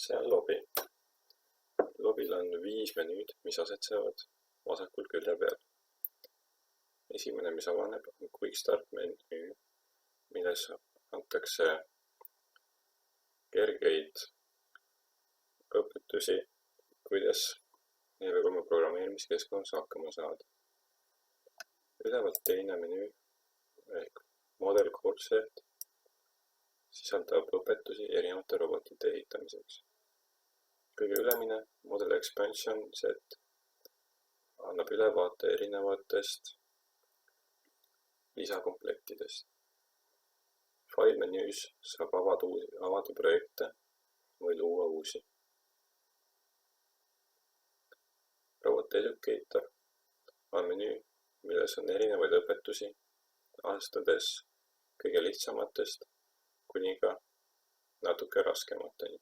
See on lobi. Lobil on 5 menüüd, mis asetsevad vasakul külje peal. Esimene, mis avaneb, on Quick Start menüü, milles antakse kergeid õpetusi, kuidas 4.3 programmeerimiskeskkonnas hakkama saada. Ülevalt teine menüü ehk Model Course sisaldab õpetusi erinevate robotite ehitamiseks. Kõige ülemine Model Expansion set annab ülevaate erinevatest lisakomplektidest. File-menüüs saab avada projekte või luua uusi. Robot Educator on menüü, milles on erinevaid õpetusi, alustades kõige lihtsamatest kuni ka natuke raskemateni.